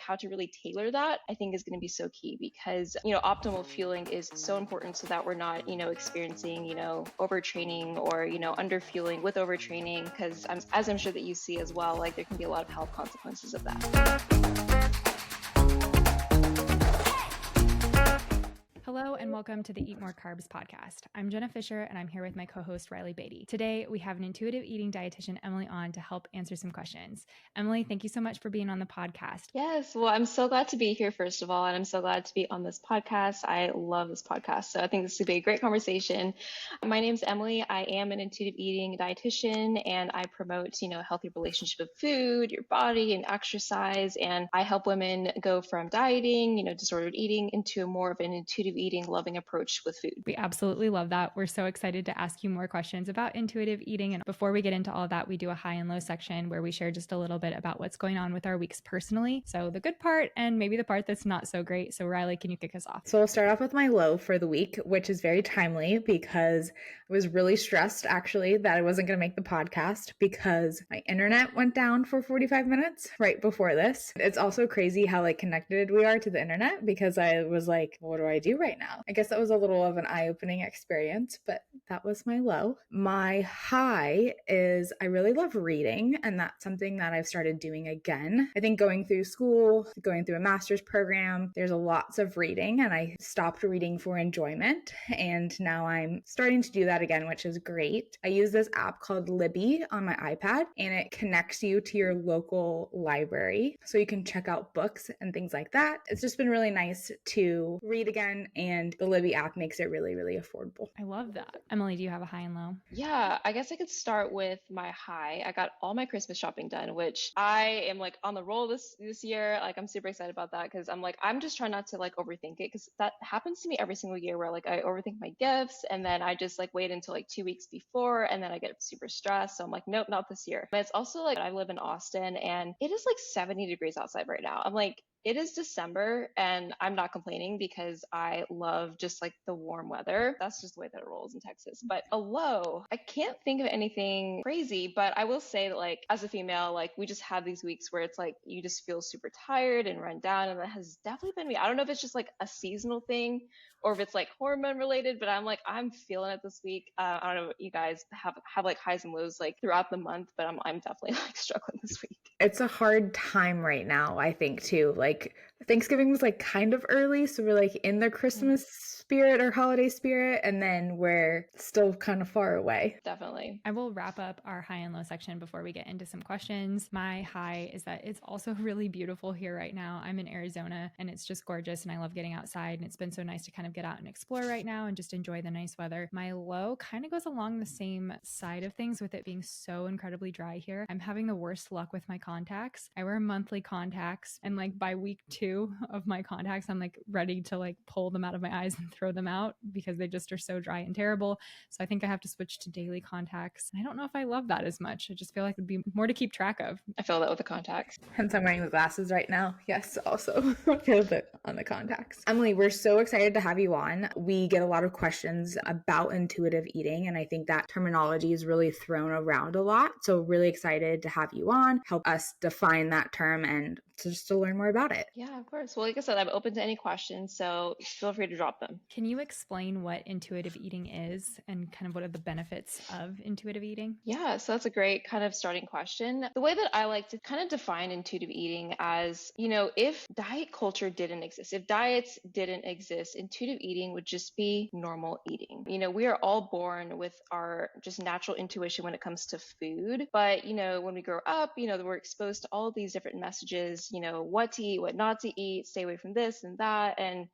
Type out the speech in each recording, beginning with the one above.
how to really tailor that, I think is going to be so key because, optimal fueling is so important so that we're not, experiencing, overtraining or, underfueling with overtraining, because as I'm sure that you see as well, like there can be a lot of health consequences of that. Hello and welcome to the Eat More Carbs podcast. I'm Jenna Fisher and I'm here with my co-host Reilly Beatty. Today we have an intuitive eating dietitian, Emily, on to help answer some questions. Emily, thank you so much for being on the podcast. Yes, well, I'm so glad to be here, first of all, and I'm so glad to be on this podcast. I love this podcast, so I think this would be a great conversation. My name's Emily. I am an intuitive eating dietitian, and I promote, a healthy relationship with food, your body, and exercise, and I help women go from dieting, disordered eating, into more of an intuitive eating, loving approach with food. We absolutely love that. We're so excited to ask you more questions about intuitive eating. And before we get into all of that, we do a high and low section where we share just a little bit about what's going on with our weeks personally. So the good part and maybe the part that's not so great. So Reilly, can you kick us off? So I'll start off with my low for the week, which is very timely because I was really stressed actually that I wasn't going to make the podcast because my internet went down for 45 minutes right before this. It's also crazy how connected we are to the internet because I was like, what do I do right now? I guess that was a little of an eye-opening experience, but that was my low. My high is I really love reading, and that's something that I've started doing again. I think going through school, going through a master's program, there's lots of reading, and I stopped reading for enjoyment, and now I'm starting to do that again, which is great. I use this app called Libby on my iPad, and it connects you to your local library, so you can check out books and things like that. It's just been really nice to read again, and the Libby app makes it really, really affordable. I love that. Emily, do you have a high and low? Yeah, I guess I could start with my high. I got all my Christmas shopping done, which I am on the roll this year. I'm super excited about that because I'm just trying not to overthink it, because that happens to me every single year where I overthink my gifts and then I just wait until 2 weeks before and then I get super stressed. So I'm nope, not this year. But it's also I live in Austin and it is 70 degrees outside right now. It is December and I'm not complaining because I love just the warm weather. That's just the way that it rolls in Texas. But a low, I can't think of anything crazy, but I will say that as a female, we just have these weeks where it's you just feel super tired and run down, and that has definitely been me. I don't know if it's just a seasonal thing or if it's hormone related, but I'm feeling it this week. I don't know what you guys have highs and lows throughout the month, but I'm definitely struggling this week. It's a hard time right now, I think, too. Thanksgiving was kind of early, so we're in the Christmas spirit or holiday spirit, and then we're still kind of far away. Definitely. I will wrap up our high and low section before we get into some questions. My high is that it's also really beautiful here right now. I'm in Arizona and it's just gorgeous and I love getting outside, and it's been so nice to kind of get out and explore right now and just enjoy the nice weather. My low kind of goes along the same side of things, with it being so incredibly dry here. I'm having the worst luck with my contacts. I wear monthly contacts, and by week 2 of my contacts, I'm ready to pull them out of my eyes and throw them out because they just are so dry and terrible. So I think I have to switch to daily contacts. I don't know if I love that as much. I just feel it'd be more to keep track of. I feel that with the contacts. Hence I'm wearing the glasses right now. Yes, also I feel that on the contacts. Emily, we're so excited to have you on. We get a lot of questions about intuitive eating, and I think that terminology is really thrown around a lot. So really excited to have you on, help us define that term and just to learn more about it. Yeah, of course. Well, like I said, I'm open to any questions, so feel free to drop them. Can you explain what intuitive eating is and kind of what are the benefits of intuitive eating? Yeah, so that's a great kind of starting question. The way that I like to kind of define intuitive eating as, if diet culture didn't exist, if diets didn't exist, intuitive eating would just be normal eating. We are all born with our just natural intuition when it comes to food. But, when we grow up, we're exposed to all of these different messages, what to eat, what not to eat, stay away from this and that. And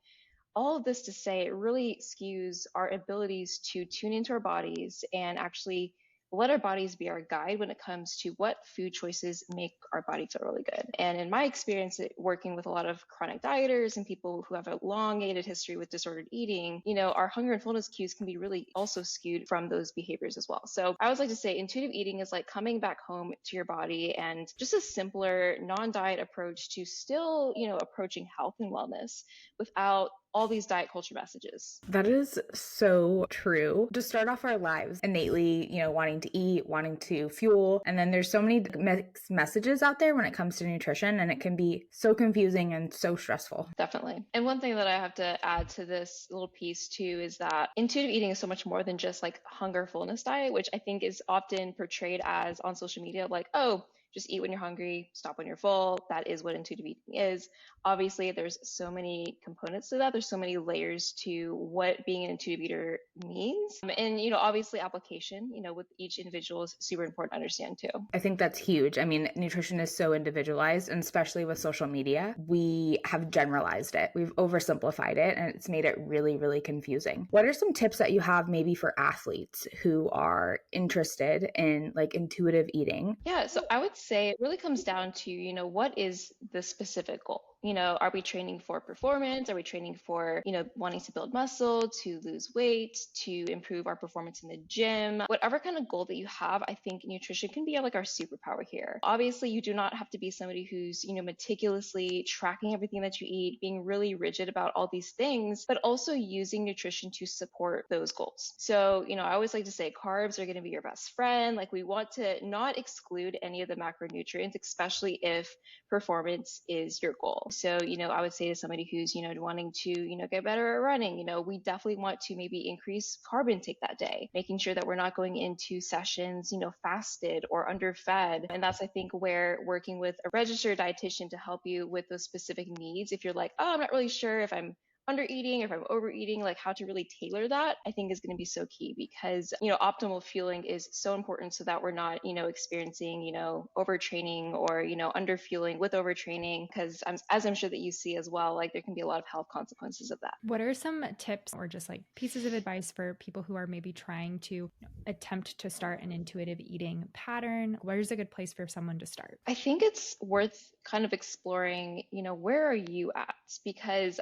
all of this to say it really skews our abilities to tune into our bodies and actually let our bodies be our guide when it comes to what food choices make our body feel really good. And in my experience working with a lot of chronic dieters and people who have a elongated history with disordered eating, our hunger and fullness cues can be really also skewed from those behaviors as well. So I always like to say intuitive eating is coming back home to your body and just a simpler non-diet approach to still, approaching health and wellness without all these diet culture messages. That is so true. To start off our lives innately, wanting to eat, wanting to fuel. And then there's so many mixed messages out there when it comes to nutrition, and it can be so confusing and so stressful. Definitely. And one thing that I have to add to this little piece too is that intuitive eating is so much more than just like hunger fullness diet, which I think is often portrayed as on social media, like, oh, just eat when you're hungry, stop when you're full. That is what intuitive eating is. Obviously, there's so many components to that. There's so many layers to what being an intuitive eater means. And, obviously application, with each individual is super important to understand too. I think that's huge. I mean, nutrition is so individualized, and especially with social media, we have generalized it. We've oversimplified it, and it's made it really, really confusing. What are some tips that you have maybe for athletes who are interested in like intuitive eating? Yeah, so I would say it really comes down to, what is the specific goal? Are we training for performance? Are we training for, wanting to build muscle, to lose weight, to improve our performance in the gym? Whatever kind of goal that you have, I think nutrition can be like our superpower here. Obviously, you do not have to be somebody who's, meticulously tracking everything that you eat, being really rigid about all these things, but also using nutrition to support those goals. So, I always like to say carbs are going to be your best friend. Like we want to not exclude any of the macronutrients, especially if performance is your goal. So, I would say to somebody who's, wanting to, get better at running, we definitely want to maybe increase carb intake that day, making sure that we're not going into sessions, fasted or underfed. And that's, I think, where working with a registered dietitian to help you with those specific needs. If you're like, oh, I'm not really sure if I'm under eating, if I'm overeating, like how to really tailor that, I think is going to be so key because, optimal fueling is so important so that we're not, experiencing, overtraining or, under fueling with overtraining. Because as I'm sure that you see as well, like there can be a lot of health consequences of that. What are some tips or just like pieces of advice for people who are maybe trying to attempt to start an intuitive eating pattern? Where's a good place for someone to start? I think it's worth kind of exploring, where are you at? Because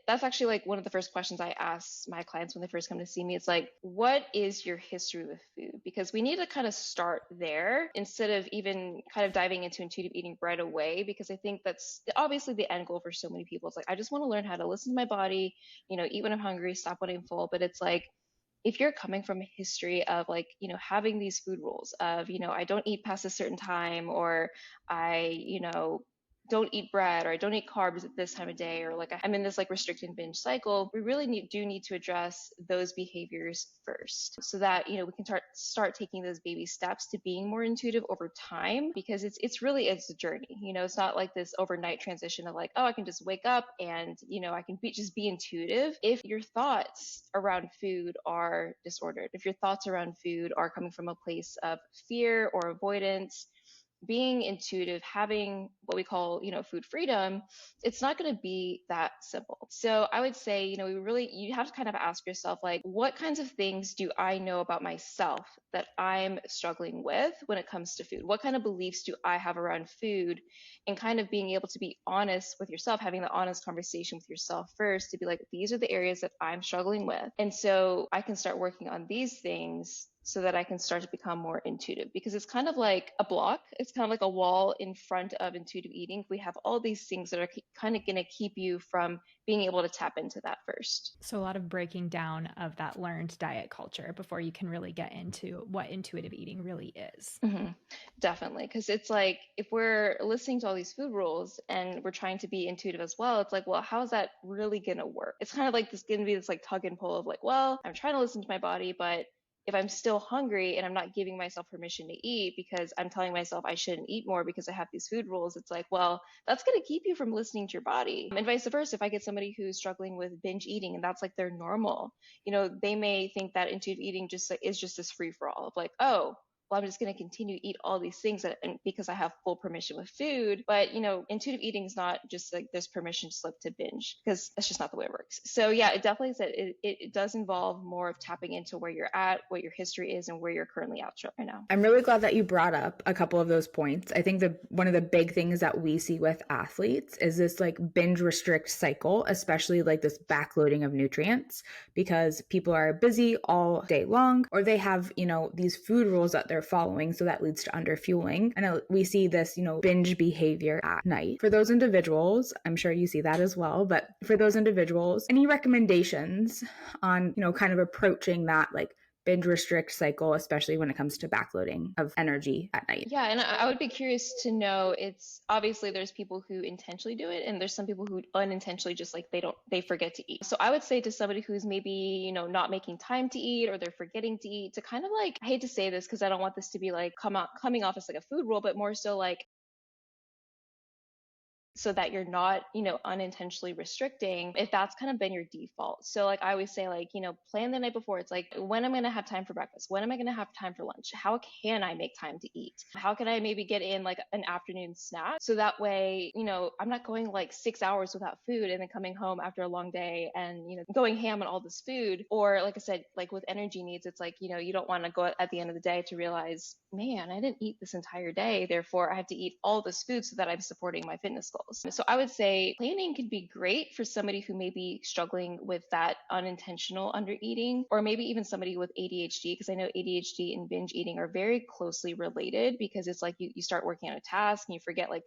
that's actually like one of the first questions I ask my clients when they first come to see me. It's like, what is your history with food? Because we need to kind of start there instead of even kind of diving into intuitive eating right away, because I think that's obviously the end goal for so many people. It's like, I just want to learn how to listen to my body, eat when I'm hungry, stop when I'm full. But it's like, if you're coming from a history of like, having these food rules of, I don't eat past a certain time, or I, don't eat bread, or I don't eat carbs at this time of day, or like I'm in this like restrict and binge cycle, we really do need to address those behaviors first so that, we can start taking those baby steps to being more intuitive over time, because it's really a journey. It's not like this overnight transition of like, oh, I can just wake up and, I can just be intuitive. If your thoughts around food are disordered, if your thoughts around food are coming from a place of fear or avoidance, being intuitive, having what we call, food freedom, it's not going to be that simple. So I would say, you have to kind of ask yourself, like, what kinds of things do I know about myself that I'm struggling with when it comes to food? What kind of beliefs do I have around food? And kind of being able to be honest with yourself, having the honest conversation with yourself first to be like, these are the areas that I'm struggling with. And so I can start working on these things so that I can start to become more intuitive, because it's kind of like a block. It's kind of like a wall in front of intuitive eating. We have all these things that are kind of going to keep you from being able to tap into that first. So a lot of breaking down of that learned diet culture before you can really get into what intuitive eating really is. Mm-hmm. Definitely. Because it's like, if we're listening to all these food rules and we're trying to be intuitive as well, it's like, well, how is that really going to work? It's kind of like this going to be this like tug and pull of like, well, I'm trying to listen to my body, but if I'm still hungry and I'm not giving myself permission to eat because I'm telling myself I shouldn't eat more because I have these food rules, it's like, well, that's going to keep you from listening to your body. And vice versa, if I get somebody who's struggling with binge eating and that's like their normal, they may think that intuitive eating just like, is just this free for all of like, oh, well, I'm just going to continue to eat all these things because I have full permission with food. But, intuitive eating is not just like this permission slip to binge, because that's just not the way it works. So yeah, it definitely said it does involve more of tapping into where you're at, what your history is, and where you're currently at right now. I'm really glad that you brought up a couple of those points. I think one of the big things that we see with athletes is this like binge restrict cycle, especially like this backloading of nutrients, because people are busy all day long, or they have, these food rules that they're they're following. So that leads to underfueling. And we see this, binge behavior at night. For those individuals, I'm sure you see that as well, but for those individuals, any recommendations on, kind of approaching that like binge restrict cycle, especially when it comes to backloading of energy at night? Yeah, and I would be curious to know, it's obviously there's people who intentionally do it and there's some people who unintentionally just like they forget to eat. So I would say to somebody who's maybe, not making time to eat or they're forgetting to eat, to kind of like, I hate to say this because I don't want this to be like coming off as like a food rule, but more so like so that you're not, unintentionally restricting if that's kind of been your default. So like I always say, like, plan the night before. It's like, when am I going to have time for breakfast? When am I going to have time for lunch? How can I make time to eat? How can I maybe get in like an afternoon snack? So that way, I'm not going like 6 hours without food and then coming home after a long day and, going ham on all this food. Or like I said, like with energy needs, it's like, you don't want to go at the end of the day to realize, man, I didn't eat this entire day. Therefore, I have to eat all this food so that I'm supporting my fitness goals. So I would say planning can be great for somebody who may be struggling with that unintentional under eating, or maybe even somebody with ADHD, because I know ADHD and binge eating are very closely related, because it's like you start working on a task and you forget like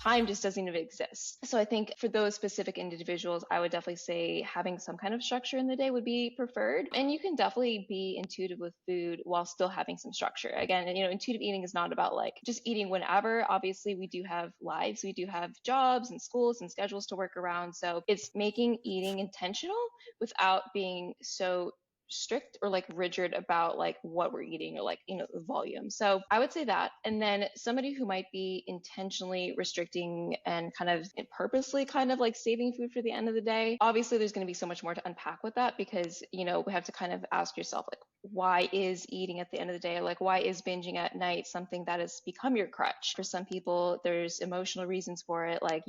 time just doesn't even exist. So I think for those specific individuals, I would definitely say having some kind of structure in the day would be preferred. And you can definitely be intuitive with food while still having some structure. Again, intuitive eating is not about like just eating whenever. Obviously, we do have lives, we do have jobs and schools and schedules to work around. So it's making eating intentional without being so strict or like rigid about like what we're eating or like the volume. So I would say that. And then somebody who might be intentionally restricting and kind of purposely kind of like saving food for the end of the day, obviously there's going to be so much more to unpack with that, because we have to kind of ask yourself, like, why is eating at the end of the day, like why is binging at night something that has become your crutch? For some people, there's emotional reasons for it, like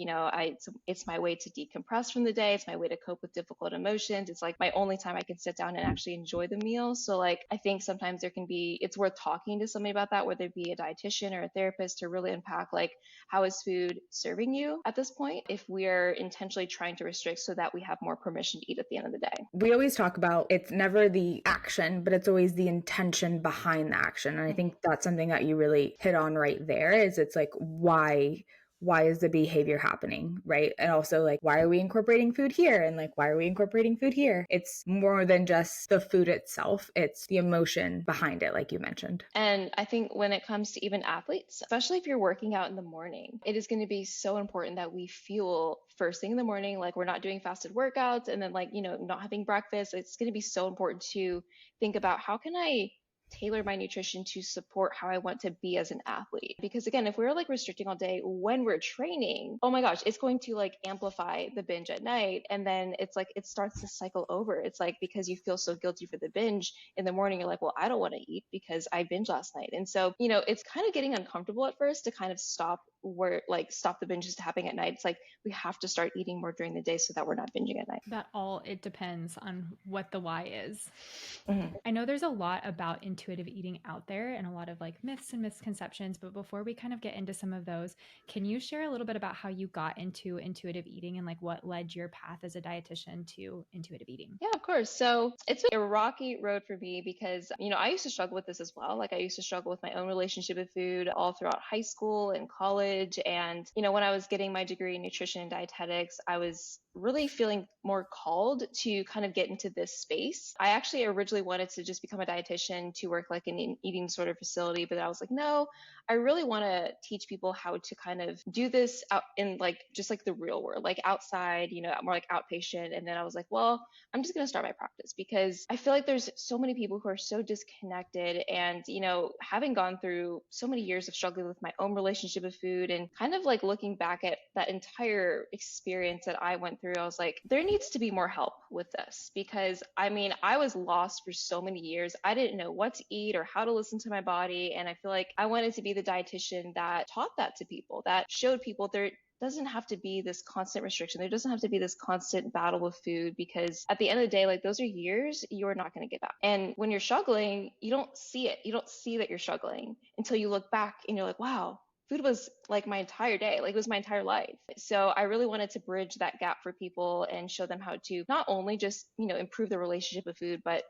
it's my way to decompress from the day, it's my way to cope with difficult emotions, it's like my only time I can sit down and actually enjoy the meal. So like I think sometimes it's worth talking to somebody about that, whether it be a dietitian or a therapist, to really unpack like, how is food serving you at this point, if we're intentionally trying to restrict so that we have more permission to eat at the end of the day. We always talk about it's never the action, but it's always the intention behind the action. And I think that's something that you really hit on right there, is it's like, why is the behavior happening, right? And also like, why are we incorporating food here? And like, why are we incorporating food here? It's more than just the food itself. It's the emotion behind it, like you mentioned. And I think when it comes to even athletes, especially if you're working out in the morning, it is going to be so important that we fuel first thing in the morning. Like we're not doing fasted workouts and then like, not having breakfast. It's going to be so important to think about, how can I tailor my nutrition to support how I want to be as an athlete? Because again, if we're like restricting all day when we're training, oh my gosh, it's going to like amplify the binge at night. And then it's like, it starts to cycle over. It's like, because you feel so guilty for the binge in the morning, you're like, well, I don't want to eat because I binge last night. And so, it's kind of getting uncomfortable at first to kind of stop the binges happening at night. It's like, we have to start eating more during the day so that we're not binging at night. It depends on what the why is. Mm-hmm. I know there's a lot about intuitive eating out there and a lot of like myths and misconceptions, but before we kind of get into some of those, can you share a little bit about how you got into intuitive eating and like what led your path as a dietitian to intuitive eating? Yeah, of course. So it's a rocky road for me because, I used to struggle with this as well. Like I used to struggle with my own relationship with food all throughout high school and college. And, when I was getting my degree in nutrition and dietetics, I was really feeling more called to kind of get into this space. I actually originally wanted to just become a dietitian to work like in an eating sort of facility, but I was like, no, I really want to teach people how to kind of do this out in like just like the real world, like outside, more like outpatient. And then I was like, well, I'm just going to start my practice, because I feel like there's so many people who are so disconnected. And, having gone through so many years of struggling with my own relationship with food and kind of like looking back at that entire experience that I went through, I was like, there needs to be more help with this, because I was lost for so many years. I didn't know what to eat or how to listen to my body. And I feel like I wanted to be the dietitian that taught that to people, that showed people there doesn't have to be this constant restriction. There doesn't have to be this constant battle with food, because at the end of the day, like those are years you're not going to get back. And when you're struggling, you don't see it. You don't see that you're struggling until you look back and you're like, wow, food was like my entire day, like it was my entire life. So I really wanted to bridge that gap for people and show them how to not only just, improve the relationship with food, but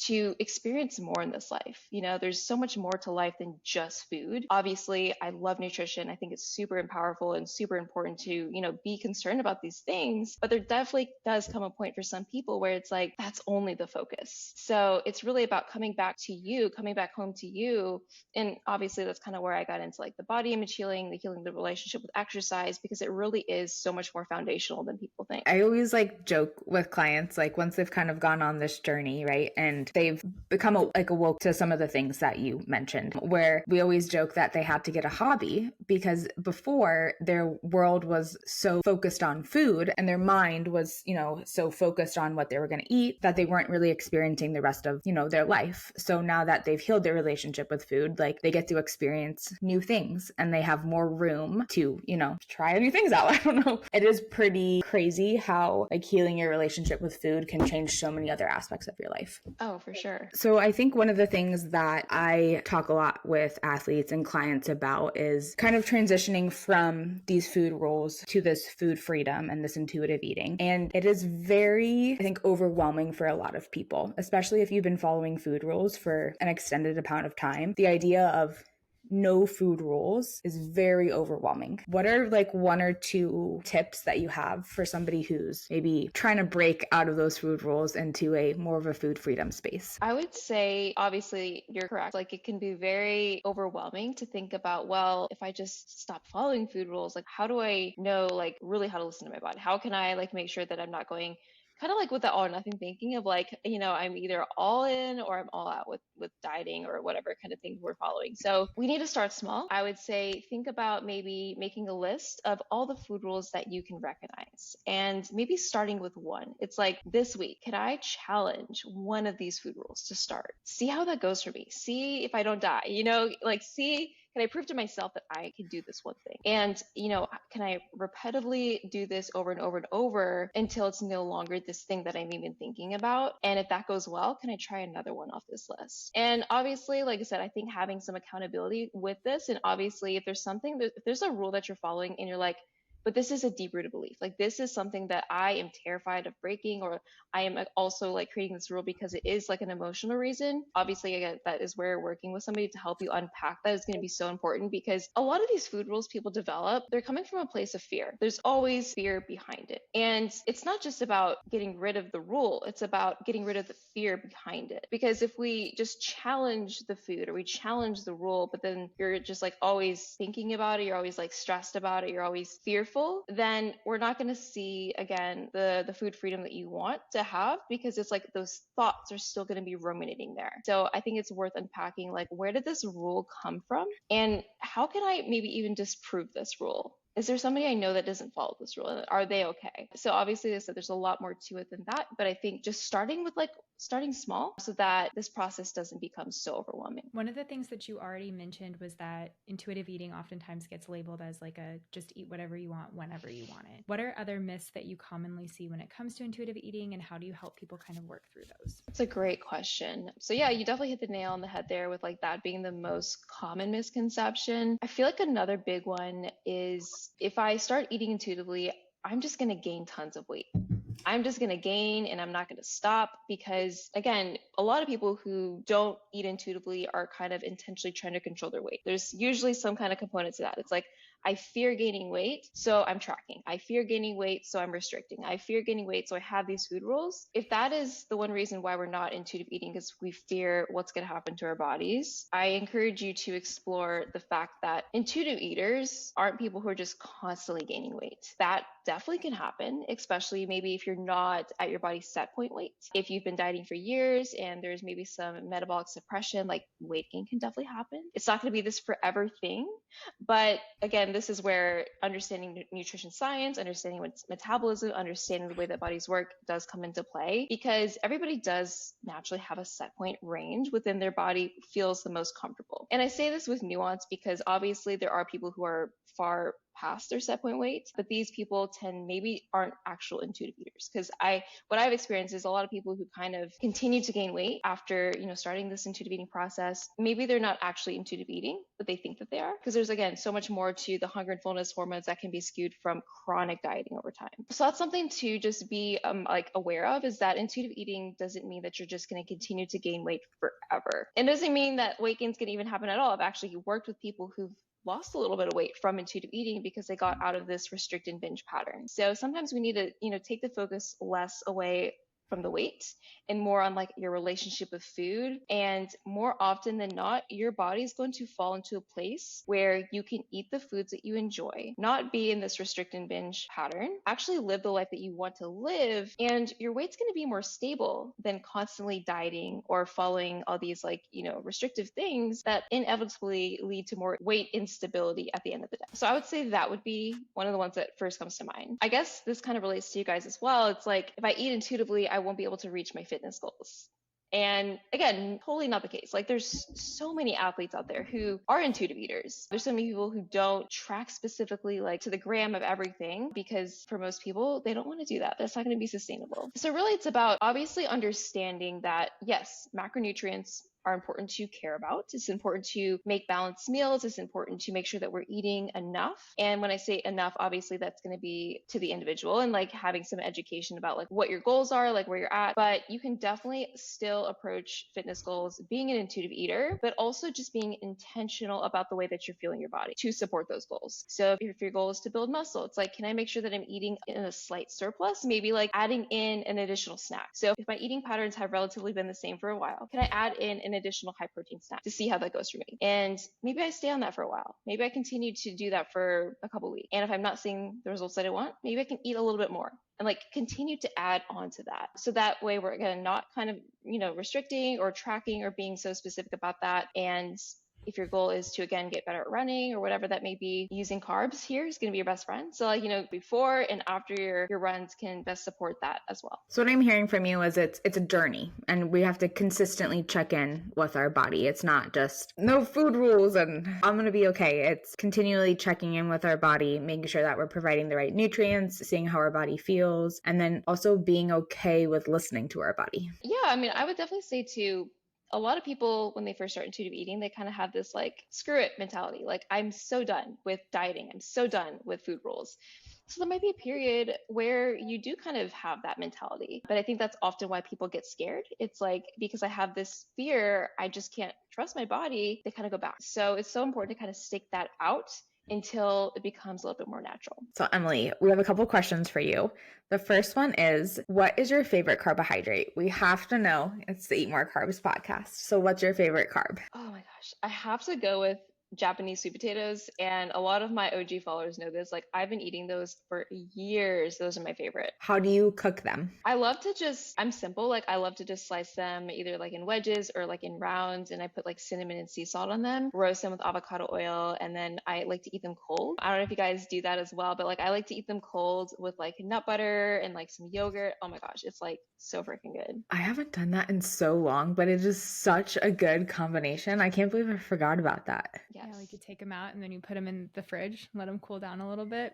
to experience more in this life. You know, there's so much more to life than just food. Obviously, I love nutrition. I think it's super powerful and super important to, you know, be concerned about these things. But there definitely does come a point for some people where it's like, that's only the focus. So it's really about coming back to you, coming back home to you. And obviously, that's kind of where I got into like the body image healing, the healing the relationship with exercise, because it really is so much more foundational than people think. I always like joke with clients, like once they've kind of gone on this journey, right? And they've become awoke to some of the things that you mentioned, where we always joke that they had to get a hobby because before their world was so focused on food and their mind was, you know, so focused on what they were going to eat that they weren't really experiencing the rest of, you know, their life. So now that they've healed their relationship with food, like they get to experience new things and they have more room to, you know, try new things out. I don't know. It is pretty crazy how like healing your relationship with food can change so many other aspects of your life. Oh, for sure. So I think one of the things that I talk a lot with athletes and clients about is kind of transitioning from these food rules to this food freedom and this intuitive eating. And it is very, I think, overwhelming for a lot of people, especially if you've been following food rules for an extended amount of time. The idea of no food rules is very overwhelming. What are like one or two tips that you have for somebody who's maybe trying to break out of those food rules into a more of a food freedom space? I would say, obviously, you're correct. Like, it can be very overwhelming to think about, well, if I just stop following food rules, like, how do I know, like, really how to listen to my body? How can I, like, make sure that I'm not going kind of like with the all or nothing thinking of like, you know, I'm either all in or I'm all out with dieting or whatever kind of thing we're following. So we need to start small. I would say think about maybe making a list of all the food rules that you can recognize and maybe starting with one. It's like this week, can I challenge one of these food rules to start? See how that goes for me. See if I don't die, you know, like see, can I prove to myself that I can do this one thing? And, you know, can I repetitively do this over and over and over until it's no longer this thing that I'm even thinking about? And if that goes well, can I try another one off this list? And obviously, like I said, I think having some accountability with this, and obviously if there's something, if there's a rule that you're following and you're like, but this is a deep-rooted belief. Like this is something that I am terrified of breaking, or I am also like creating this rule because it is like an emotional reason. Obviously, again, that is where working with somebody to help you unpack that is going to be so important, because a lot of these food rules people develop, they're coming from a place of fear. There's always fear behind it. And it's not just about getting rid of the rule, it's about getting rid of the fear behind it. Because if we just challenge the food or we challenge the rule, but then you're just like always thinking about it, you're always like stressed about it, you're always fearful, then we're not going to see again the food freedom that you want to have, because it's like those thoughts are still going to be ruminating there. So I think it's worth unpacking, like, where did this rule come from and how can I maybe even disprove this rule? Is there somebody I know that doesn't follow this rule? Are they okay? So obviously there's a lot more to it than that, but I think just starting small so that this process doesn't become so overwhelming. One of the things that you already mentioned was that intuitive eating oftentimes gets labeled as like a just eat whatever you want whenever you want it. What are other myths that you commonly see when it comes to intuitive eating, and how do you help people kind of work through those? It's a great question. So yeah, you definitely hit the nail on the head there with like that being the most common misconception. I feel like another big one is if I start eating intuitively, I'm just going to gain tons of weight. I'm just going to gain and I'm not going to stop, because again, a lot of people who don't eat intuitively are kind of intentionally trying to control their weight. There's usually some kind of component to that. It's like, I fear gaining weight, so I'm tracking. I fear gaining weight, so I'm restricting. I fear gaining weight, so I have these food rules. If that is the one reason why we're not intuitive eating, because we fear what's going to happen to our bodies, I encourage you to explore the fact that intuitive eaters aren't people who are just constantly gaining weight. That definitely can happen, especially maybe if you're not at your body's set point weight. If you've been dieting for years and there's maybe some metabolic suppression, like weight gain can definitely happen. It's not going to be this forever thing. But again, this is where understanding nutrition science, understanding what's metabolism, understanding the way that bodies work does come into play, because everybody does naturally have a set point range within their body feels the most comfortable. And I say this with nuance because obviously there are people who are far past their set point weight, but these people maybe aren't actual intuitive eaters. Because what I've experienced is a lot of people who kind of continue to gain weight after, starting this intuitive eating process. Maybe they're not actually intuitive eating, but they think that they are. Because there's, again, so much more to the hunger and fullness hormones that can be skewed from chronic dieting over time. So that's something to just be aware of, is that intuitive eating doesn't mean that you're just going to continue to gain weight forever. It doesn't mean that weight gains can even happen at all. I've actually worked with people who've lost a little bit of weight from intuitive eating because they got out of this restrict and binge pattern. So sometimes we need to, take the focus less away from the weight and more on like your relationship with food. And more often than not, your body is going to fall into a place where you can eat the foods that you enjoy, not be in this restrict and binge pattern, actually live the life that you want to live. And your weight's going to be more stable than constantly dieting or following all these restrictive things that inevitably lead to more weight instability at the end of the day. So I would say that would be one of the ones that first comes to mind. I guess this kind of relates to you guys as well. It's like, if I eat intuitively, I won't be able to reach my fitness goals. And again, totally not the case. Like, there's so many athletes out there who are intuitive eaters. There's so many people who don't track specifically like to the gram of everything, because for most people, they don't want to do that. That's not going to be sustainable. So really, it's about obviously understanding that, yes, macronutrients are important to care about. It's important to make balanced meals. It's important to make sure that we're eating enough. And when I say enough, obviously that's going to be to the individual and like having some education about like what your goals are, like where you're at. But you can definitely still approach fitness goals being an intuitive eater, but also just being intentional about the way that you're feeling your body to support those goals. So if your goal is to build muscle, it's like, can I make sure that I'm eating in a slight surplus? Maybe like adding in an additional snack. So if my eating patterns have relatively been the same for a while, can I add in an additional high protein snack to see how that goes for me? And maybe I stay on that for a while. Maybe I continue to do that for a couple weeks. And if I'm not seeing the results that I want, maybe I can eat a little bit more and like continue to add on to that. So that way we're again not kind of, restricting or tracking or being so specific about that. And if your goal is to, again, get better at running or whatever that may be, using carbs here is going to be your best friend. So like, before and after your runs can best support that as well. So what I'm hearing from you is it's a journey, and we have to consistently check in with our body. It's not just no food rules and I'm going to be okay. It's continually checking in with our body, making sure that we're providing the right nutrients, seeing how our body feels, and then also being okay with listening to our body. Yeah, I mean, I would definitely say too, a lot of people, when they first start intuitive eating, they kind of have this like, screw it mentality. Like, I'm so done with dieting. I'm so done with food rules. So there might be a period where you do kind of have that mentality. But I think that's often why people get scared. It's like, because I have this fear, I just can't trust my body, they kind of go back. So it's so important to kind of stick that out until it becomes a little bit more natural. So Emily, we have a couple questions for you. The first one is, what is your favorite carbohydrate? We have to know. It's the Eat More Carbs podcast. So what's your favorite carb? Oh my gosh. I have to go with Japanese sweet potatoes, and a lot of my OG followers know this. Like, I've been eating those for years. Those are my favorite. How do you cook them? I love to I'm simple. Like, I love to just slice them either like in wedges or like in rounds, and I put like cinnamon and sea salt on them, roast them with avocado oil, and then I like to eat them cold. I don't know if you guys do that as well, but like, I like to eat them cold with like nut butter and like some yogurt. Oh my gosh, it's like so freaking good. I haven't done that in so long, but it is such a good combination. I can't believe I forgot about that. Yes. Yeah, like you take them out and then you put them in the fridge, let them cool down a little bit.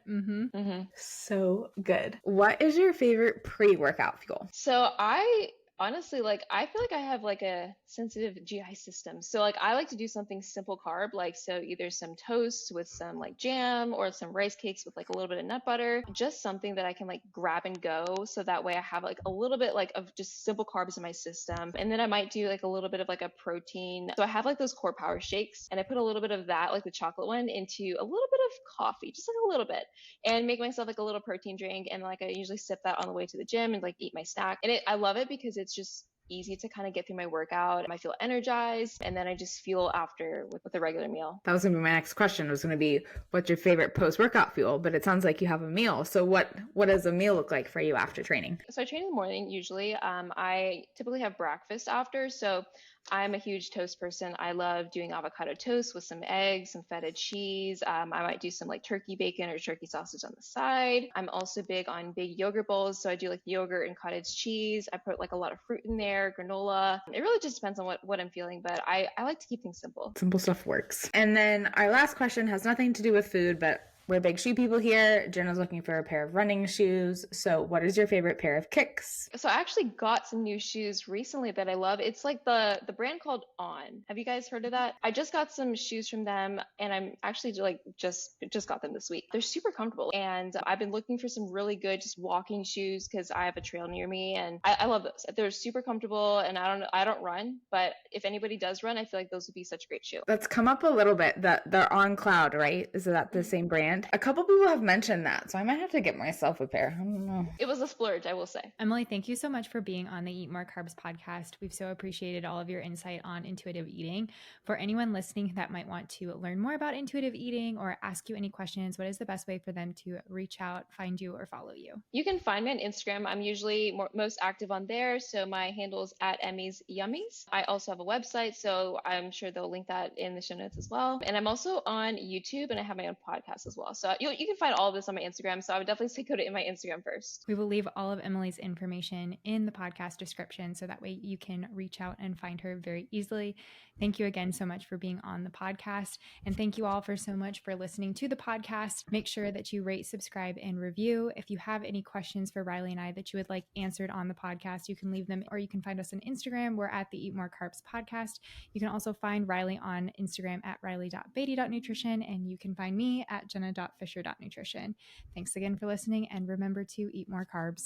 So good. What is your favorite pre-workout fuel? So I honestly, like, I feel like I have like a sensitive GI system. So like, I like to do something simple carb, like, so either some toast with some like jam or some rice cakes with like a little bit of nut butter, just something that I can like grab and go. So that way I have like a little bit like of just simple carbs in my system. And then I might do like a little bit of like a protein. So I have like those core power shakes, and I put a little bit of that, like the chocolate one, into a little bit of coffee, just like a little bit, and make myself like a little protein drink. And like, I usually sip that on the way to the gym and like eat my snack. And I love it because it's just easy to kind of get through my workout. I feel energized, and then I just fuel after with a regular meal. That was going to be my next question, was going to be, what's your favorite post-workout fuel? But it sounds like you have a meal. So what does a meal look like for you after training? So I train in the morning usually. I typically have breakfast after. So I'm a huge toast person. I love doing avocado toast with some eggs, some feta cheese. I might do some like turkey bacon or turkey sausage on the side. I'm also big on big yogurt bowls. So I do like yogurt and cottage cheese. I put like a lot of fruit in there, granola. It really just depends on what I'm feeling, but I like to keep things simple. Simple stuff works. And then our last question has nothing to do with food, but We're big shoe people here. Jenna's looking for a pair of running shoes. So what is your favorite pair of kicks? So I actually got some new shoes recently that I love. It's like the brand called On. Have you guys heard of that? I just got some shoes from them, and I'm actually like just got them this week. They're super comfortable, and I've been looking for some really good just walking shoes because I have a trail near me, and I love those. They're super comfortable, and I don't run, but if anybody does run, I feel like those would be such a great shoe. That's come up a little bit. That they're on Cloud, right? Is that the same brand? A couple people have mentioned that, so I might have to get myself a pair. I don't know. It was a splurge, I will say. Emily, thank you so much for being on the Eat More Carbs podcast. We've so appreciated all of your insight on intuitive eating. For anyone listening that might want to learn more about intuitive eating or ask you any questions, what is the best way for them to reach out, find you, or follow you? You can find me on Instagram. I'm usually most active on there, so my handle is at Emmy's Yummies. I also have a website, so I'm sure they'll link that in the show notes as well. And I'm also on YouTube, and I have my own podcast as well. So you can find all of this on my Instagram. So I would definitely say go to my Instagram first. We will leave all of Emily's information in the podcast description so that way you can reach out and find her very easily. Thank you again so much for being on the podcast. And thank you all for so much for listening to the podcast. Make sure that you rate, subscribe, and review. If you have any questions for Reilly and I that you would like answered on the podcast, you can leave them, or you can find us on Instagram. We're at the Eat More Carbs podcast. You can also find Reilly on Instagram at reilly.beatty.nutrition, and you can find me at jenna.fisher.nutrition. Thanks again for listening, and remember to eat more carbs.